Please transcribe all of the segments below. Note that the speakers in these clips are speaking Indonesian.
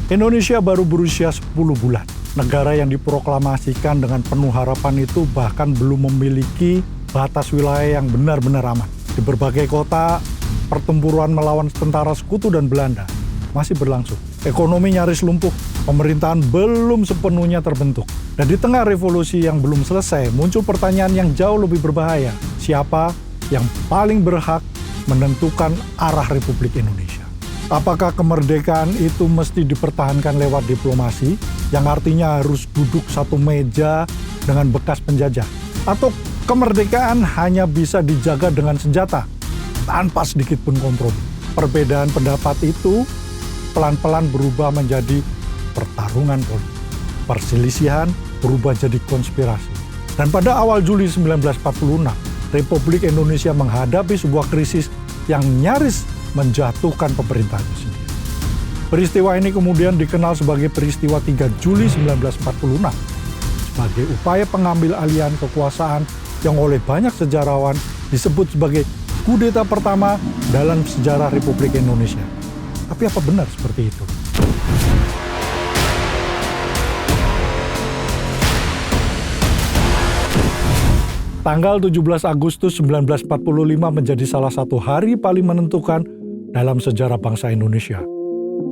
Indonesia baru berusia 10 bulan. Negara yang diproklamasikan dengan penuh harapan itu bahkan belum memiliki batas wilayah yang benar-benar aman. Di berbagai kota, pertempuran melawan tentara sekutu dan Belanda masih berlangsung. Ekonomi nyaris lumpuh, pemerintahan belum sepenuhnya terbentuk. Dan di tengah revolusi yang belum selesai, muncul pertanyaan yang jauh lebih berbahaya. Siapa yang paling berhak menentukan arah Republik Indonesia? Apakah kemerdekaan itu mesti dipertahankan lewat diplomasi, yang artinya harus duduk satu meja dengan bekas penjajah? Atau kemerdekaan hanya bisa dijaga dengan senjata, tanpa sedikit pun kompromi? Perbedaan pendapat itu pelan-pelan berubah menjadi pertarungan politik. Perselisihan berubah jadi konspirasi. Dan pada awal Juli 1946, Republik Indonesia menghadapi sebuah krisis yang nyaris menjatuhkan pemerintahnya sendiri. Peristiwa ini kemudian dikenal sebagai peristiwa 3 Juli 1946 sebagai upaya pengambil alihan kekuasaan yang oleh banyak sejarawan disebut sebagai kudeta pertama dalam sejarah Republik Indonesia. Tapi apa benar seperti itu? Tanggal 17 Agustus 1945 menjadi salah satu hari paling menentukan dalam sejarah bangsa Indonesia.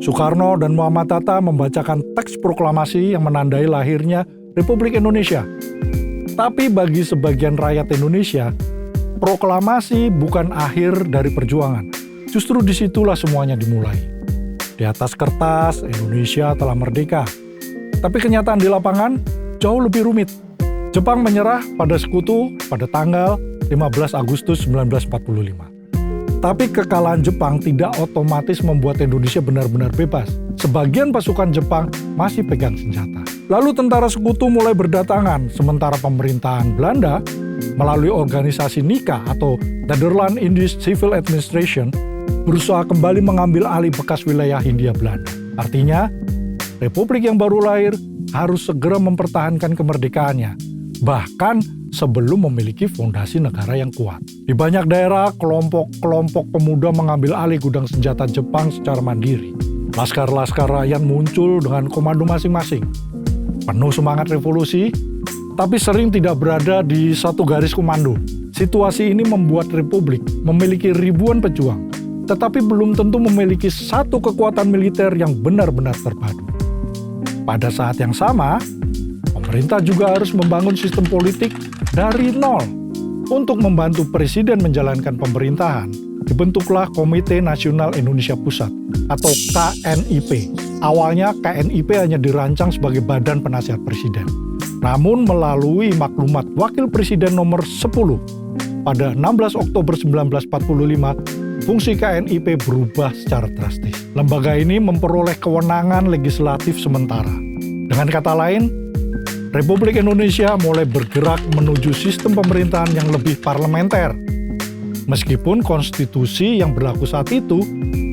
Soekarno dan Muhammad Hatta membacakan teks proklamasi yang menandai lahirnya Republik Indonesia. Tapi bagi sebagian rakyat Indonesia, proklamasi bukan akhir dari perjuangan. Justru disitulah semuanya dimulai. Di atas kertas, Indonesia telah merdeka. Tapi kenyataan di lapangan jauh lebih rumit. Jepang menyerah pada sekutu pada tanggal 15 Agustus 1945. Tapi kekalahan Jepang tidak otomatis membuat Indonesia benar-benar bebas. Sebagian pasukan Jepang masih pegang senjata. Lalu tentara sekutu mulai berdatangan, sementara pemerintahan Belanda melalui organisasi NICA atau Nederland Indisch Civil Administration berusaha kembali mengambil alih bekas wilayah Hindia Belanda. Artinya, Republik yang baru lahir harus segera mempertahankan kemerdekaannya, bahkan sebelum memiliki fondasi negara yang kuat. Di banyak daerah, kelompok-kelompok pemuda mengambil alih gudang senjata Jepang secara mandiri. Laskar-laskar rakyat muncul dengan komando masing-masing. Penuh semangat revolusi, tapi sering tidak berada di satu garis komando. Situasi ini membuat Republik memiliki ribuan pejuang, tetapi belum tentu memiliki satu kekuatan militer yang benar-benar terpadu. Pada saat yang sama, pemerintah juga harus membangun sistem politik dari nol. Untuk membantu presiden menjalankan pemerintahan, dibentuklah Komite Nasional Indonesia Pusat atau KNIP. Awalnya KNIP hanya dirancang sebagai badan penasihat presiden. Namun melalui maklumat Wakil Presiden nomor 10 pada 16 Oktober 1945, fungsi KNIP berubah secara drastis. Lembaga ini memperoleh kewenangan legislatif sementara. Dengan kata lain, Republik Indonesia mulai bergerak menuju sistem pemerintahan yang lebih parlementer. Meskipun konstitusi yang berlaku saat itu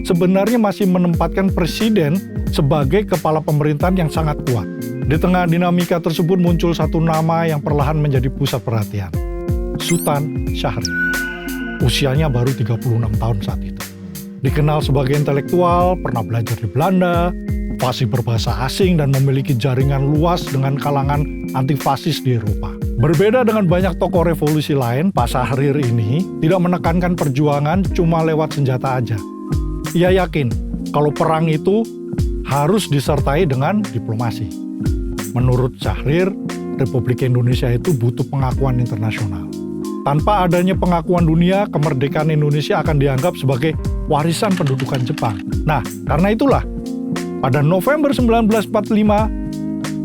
sebenarnya masih menempatkan presiden sebagai kepala pemerintahan yang sangat kuat. Di tengah dinamika tersebut muncul satu nama yang perlahan menjadi pusat perhatian. Sultan Syahrir. Usianya baru 36 tahun saat itu. Dikenal sebagai intelektual, pernah belajar di Belanda, fasih berbahasa asing dan memiliki jaringan luas dengan kalangan antifasis di Eropa. Berbeda dengan banyak tokoh revolusi lain, Pak Syahrir ini tidak menekankan perjuangan cuma lewat senjata aja. Ia yakin kalau perang itu harus disertai dengan diplomasi. Menurut Syahrir, Republik Indonesia itu butuh pengakuan internasional. Tanpa adanya pengakuan dunia, kemerdekaan Indonesia akan dianggap sebagai warisan pendudukan Jepang. Nah, karena itulah pada November 1945,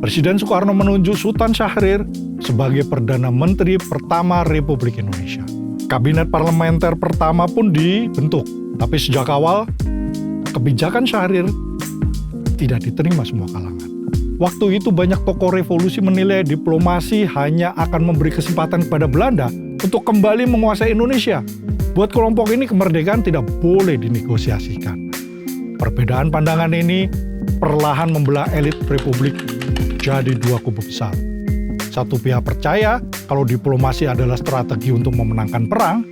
Presiden Soekarno menunjuk Sultan Syahrir sebagai Perdana Menteri pertama Republik Indonesia. Kabinet parlementer pertama pun dibentuk, tapi sejak awal, kebijakan Syahrir tidak diterima semua kalangan. Waktu itu banyak tokoh revolusi menilai diplomasi hanya akan memberi kesempatan kepada Belanda untuk kembali menguasai Indonesia. Buat kelompok ini kemerdekaan tidak boleh dinegosiasikan. Perbedaan pandangan ini perlahan membelah elit Republik jadi dua kubu besar. Satu pihak percaya kalau diplomasi adalah strategi untuk memenangkan perang,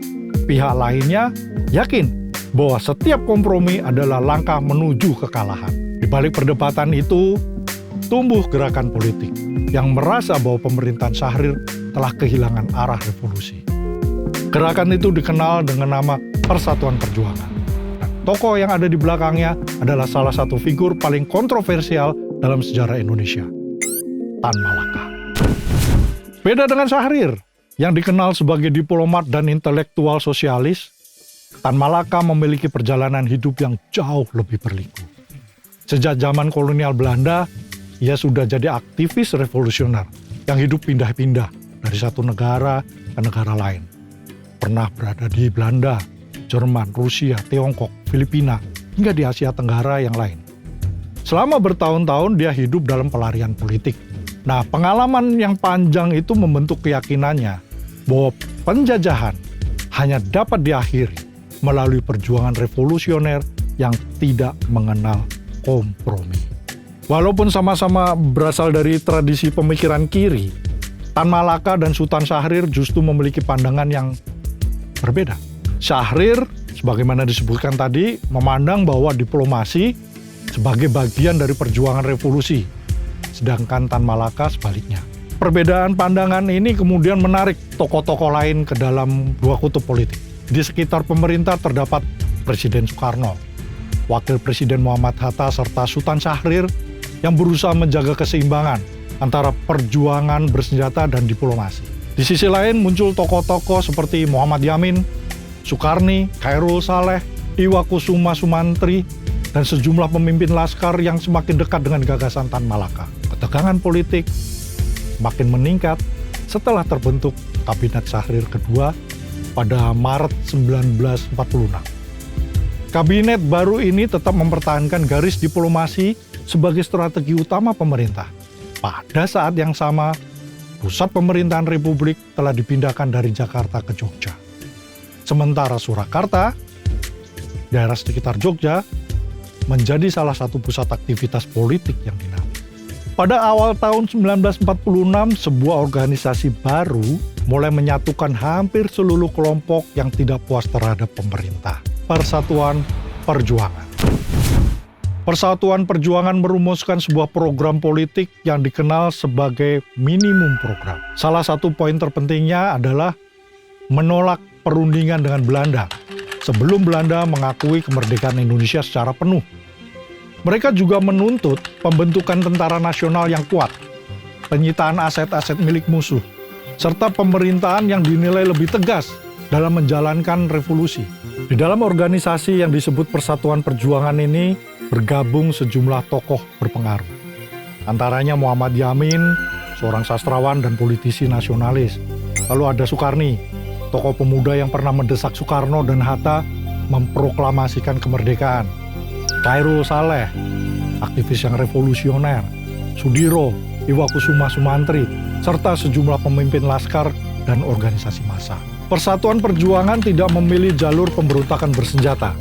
pihak lainnya yakin bahwa setiap kompromi adalah langkah menuju kekalahan. Di balik perdebatan itu, tumbuh gerakan politik yang merasa bahwa pemerintahan Syahrir telah kehilangan arah revolusi. Gerakan itu dikenal dengan nama Persatuan Perjuangan. Dan tokoh yang ada di belakangnya adalah salah satu figur paling kontroversial dalam sejarah Indonesia, Tan Malaka. Beda dengan Syahrir, yang dikenal sebagai diplomat dan intelektual sosialis, Tan Malaka memiliki perjalanan hidup yang jauh lebih berliku. Sejak zaman kolonial Belanda, ia sudah jadi aktivis revolusioner yang hidup pindah-pindah dari satu negara ke negara lain. Pernah berada di Belanda, Jerman, Rusia, Tiongkok, Filipina, hingga di Asia Tenggara yang lain. Selama bertahun-tahun dia hidup dalam pelarian politik. Nah, pengalaman yang panjang itu membentuk keyakinannya bahwa penjajahan hanya dapat diakhiri melalui perjuangan revolusioner yang tidak mengenal kompromi. Walaupun sama-sama berasal dari tradisi pemikiran kiri, Tan Malaka dan Sultan Syahrir justru memiliki pandangan yang berbeda. Syahrir, sebagaimana disebutkan tadi, memandang bahwa diplomasi sebagai bagian dari perjuangan revolusi, sedangkan Tan Malaka sebaliknya. Perbedaan pandangan ini kemudian menarik tokoh-tokoh lain ke dalam dua kutub politik. Di sekitar pemerintah terdapat Presiden Soekarno, Wakil Presiden Muhammad Hatta, serta Sultan Syahrir yang berusaha menjaga keseimbangan antara perjuangan bersenjata dan diplomasi. Di sisi lain muncul tokoh-tokoh seperti Muhammad Yamin, Sukarni, Khairul Saleh, Iwakusuma Sumantri, dan sejumlah pemimpin laskar yang semakin dekat dengan gagasan Tan Malaka. Ketegangan politik makin meningkat setelah terbentuk Kabinet Syahrir kedua pada Maret 1946. Kabinet baru ini tetap mempertahankan garis diplomasi sebagai strategi utama pemerintah. Pada saat yang sama, pusat pemerintahan Republik telah dipindahkan dari Jakarta ke Jogja. Sementara Surakarta, daerah sekitar Jogja, menjadi salah satu pusat aktivitas politik yang dinamis. Pada awal tahun 1946, sebuah organisasi baru mulai menyatukan hampir seluruh kelompok yang tidak puas terhadap pemerintah. Persatuan Perjuangan. Persatuan Perjuangan merumuskan sebuah program politik yang dikenal sebagai minimum program. Salah satu poin terpentingnya adalah menolak perundingan dengan Belanda sebelum Belanda mengakui kemerdekaan Indonesia secara penuh. Mereka juga menuntut pembentukan tentara nasional yang kuat, penyitaan aset-aset milik musuh, serta pemerintahan yang dinilai lebih tegas dalam menjalankan revolusi. Di dalam organisasi yang disebut Persatuan Perjuangan ini bergabung sejumlah tokoh berpengaruh. Antaranya Muhammad Yamin, seorang sastrawan dan politisi nasionalis. Lalu ada Sukarni, tokoh pemuda yang pernah mendesak Soekarno dan Hatta memproklamasikan kemerdekaan. Khairul Saleh, aktivis yang revolusioner. Sudiro, Iwakusuma Sumantri, serta sejumlah pemimpin laskar dan organisasi massa. Persatuan Perjuangan tidak memilih jalur pemberontakan bersenjata,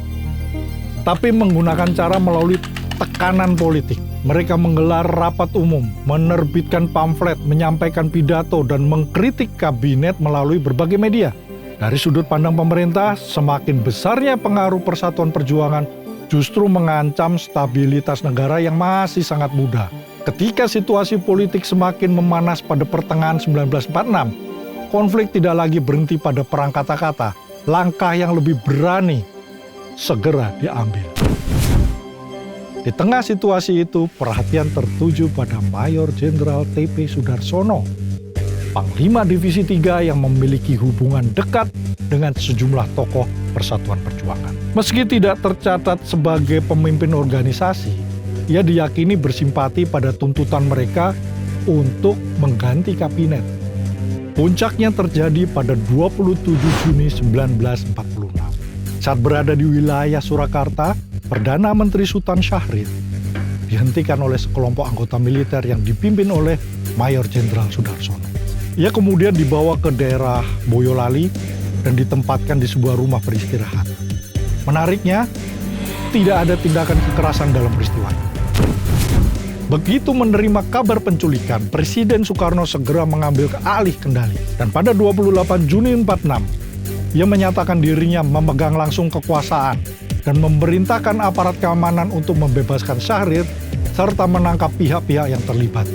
tapi menggunakan cara melalui tekanan politik. Mereka menggelar rapat umum, menerbitkan pamflet, menyampaikan pidato, dan mengkritik kabinet melalui berbagai media. Dari sudut pandang pemerintah, semakin besarnya pengaruh Persatuan Perjuangan justru mengancam stabilitas negara yang masih sangat muda. Ketika situasi politik semakin memanas pada pertengahan 1946, konflik tidak lagi berhenti pada perang kata-kata. Langkah yang lebih berani segera diambil. Di tengah situasi itu, perhatian tertuju pada Mayor Jenderal T.P. Sudarsono, Panglima Divisi 3 yang memiliki hubungan dekat dengan sejumlah tokoh Persatuan Perjuangan. Meski tidak tercatat sebagai pemimpin organisasi, ia diyakini bersimpati pada tuntutan mereka untuk mengganti kabinet. Puncaknya terjadi pada 27 Juni 1946. Saat berada di wilayah Surakarta, Perdana Menteri Sultan Syahrir dihentikan oleh sekelompok anggota militer yang dipimpin oleh Mayor Jenderal Sudarsono. Ia kemudian dibawa ke daerah Boyolali dan ditempatkan di sebuah rumah beristirahat. Menariknya, tidak ada tindakan kekerasan dalam peristiwa itu. Begitu menerima kabar penculikan, Presiden Soekarno segera mengambil alih kendali. Dan pada 28 Juni 46, ia menyatakan dirinya memegang langsung kekuasaan dan memerintahkan aparat keamanan untuk membebaskan Syahrir serta menangkap pihak-pihak yang terlibat.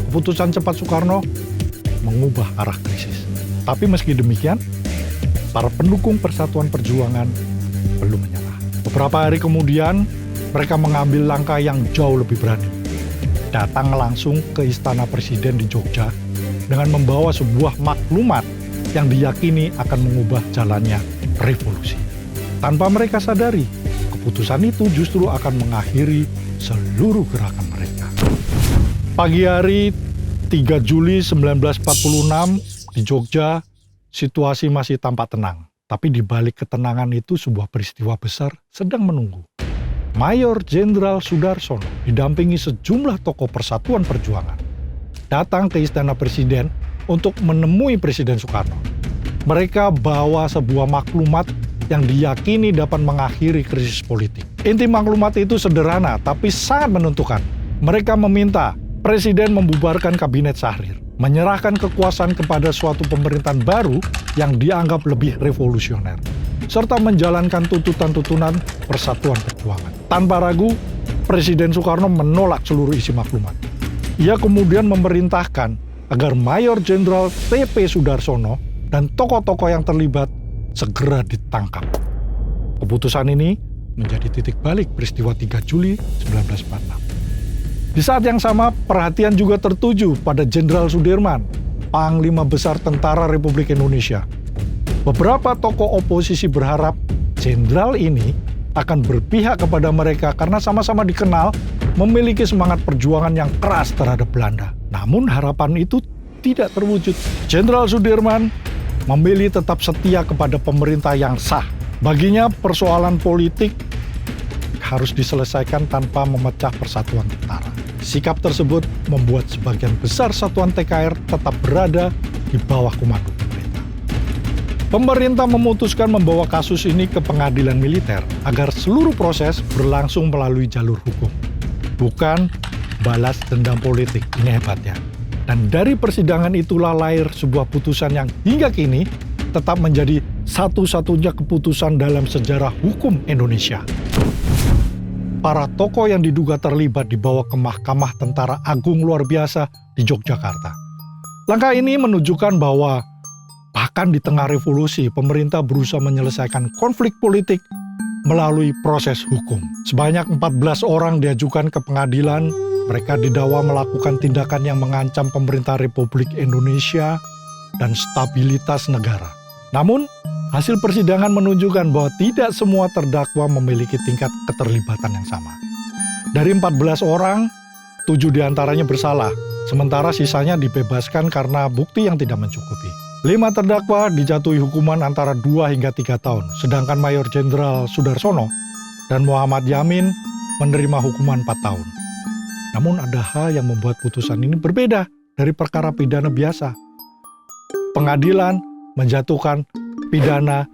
Keputusan cepat Soekarno mengubah arah krisis. Tapi meski demikian, para pendukung Persatuan Perjuangan belum menyerah. Beberapa hari kemudian, mereka mengambil langkah yang jauh lebih berani. Datang langsung ke Istana Presiden di Jogja dengan membawa sebuah maklumat yang diyakini akan mengubah jalannya revolusi. Tanpa mereka sadari, keputusan itu justru akan mengakhiri seluruh gerakan mereka. Pagi hari 3 Juli 1946 di Jogja, situasi masih tampak tenang. Tapi di balik ketenangan itu sebuah peristiwa besar sedang menunggu. Mayor Jenderal Sudarsono didampingi sejumlah tokoh Persatuan Perjuangan datang ke Istana Presiden untuk menemui Presiden Soekarno. Mereka bawa sebuah maklumat yang diyakini dapat mengakhiri krisis politik. Inti maklumat itu sederhana tapi sangat menentukan. Mereka meminta Presiden membubarkan Kabinet Syahrir, menyerahkan kekuasaan kepada suatu pemerintahan baru yang dianggap lebih revolusioner, serta menjalankan tuntutan-tuntutan Persatuan Perjuangan. Tanpa ragu, Presiden Soekarno menolak seluruh isi maklumat. Ia kemudian memerintahkan agar Mayor Jenderal T.P. Sudarsono dan tokoh-tokoh yang terlibat segera ditangkap. Keputusan ini menjadi titik balik peristiwa 3 Juli 1946. Di saat yang sama, perhatian juga tertuju pada Jenderal Sudirman, Panglima Besar Tentara Republik Indonesia. Beberapa tokoh oposisi berharap jenderal ini akan berpihak kepada mereka karena sama-sama dikenal memiliki semangat perjuangan yang keras terhadap Belanda. Namun harapan itu tidak terwujud. Jenderal Sudirman memilih tetap setia kepada pemerintah yang sah. Baginya persoalan politik harus diselesaikan tanpa memecah persatuan tentara. Sikap tersebut membuat sebagian besar satuan TKR tetap berada di bawah komando pemerintah. Pemerintah memutuskan membawa kasus ini ke pengadilan militer agar seluruh proses berlangsung melalui jalur hukum, bukan balas dendam politik. Ini hebatnya. Dan dari persidangan itulah lahir sebuah putusan yang hingga kini tetap menjadi satu-satunya keputusan dalam sejarah hukum Indonesia. Para tokoh yang diduga terlibat dibawa ke Mahkamah Tentara Agung luar biasa di Yogyakarta. Langkah ini menunjukkan bahwa bahkan di tengah revolusi, pemerintah berusaha menyelesaikan konflik politik melalui proses hukum. Sebanyak 14 orang diajukan ke pengadilan. Mereka didakwa melakukan tindakan yang mengancam pemerintah Republik Indonesia dan stabilitas negara. Namun, hasil persidangan menunjukkan bahwa tidak semua terdakwa memiliki tingkat keterlibatan yang sama. Dari 14 orang, 7 diantaranya bersalah, sementara sisanya dibebaskan karena bukti yang tidak mencukupi. 5 terdakwa dijatuhi hukuman antara 2 hingga 3 tahun, sedangkan Mayor Jenderal Sudarsono dan Muhammad Yamin menerima hukuman 4 tahun. Namun ada hal yang membuat putusan ini berbeda dari perkara pidana biasa. Pengadilan menjatuhkan pidana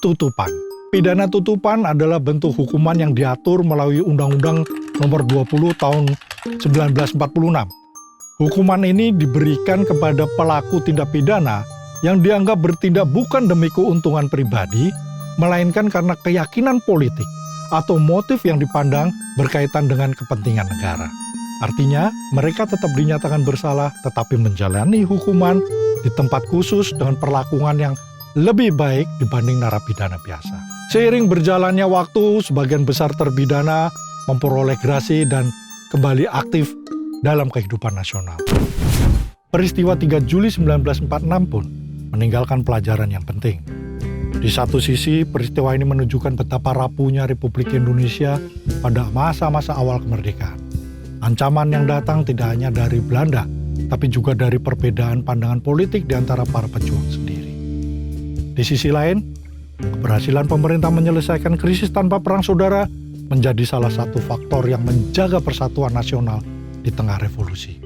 tutupan. Pidana tutupan adalah bentuk hukuman yang diatur melalui Undang-Undang Nomor 20 Tahun 1946. Hukuman ini diberikan kepada pelaku tindak pidana yang dianggap bertindak bukan demi keuntungan pribadi, melainkan karena keyakinan politik atau motif yang dipandang berkaitan dengan kepentingan negara. Artinya, mereka tetap dinyatakan bersalah tetapi menjalani hukuman di tempat khusus dengan perlakuan yang lebih baik dibanding narapidana biasa. Seiring berjalannya waktu, sebagian besar terpidana memperoleh grasi dan kembali aktif dalam kehidupan nasional. Peristiwa 3 Juli 1946 pun meninggalkan pelajaran yang penting. Di satu sisi, peristiwa ini menunjukkan betapa rapuhnya Republik Indonesia pada masa-masa awal kemerdekaan. Ancaman yang datang tidak hanya dari Belanda, tapi juga dari perbedaan pandangan politik di antara para pejuang sendiri. Di sisi lain, keberhasilan pemerintah menyelesaikan krisis tanpa perang saudara menjadi salah satu faktor yang menjaga persatuan nasional di tengah revolusi.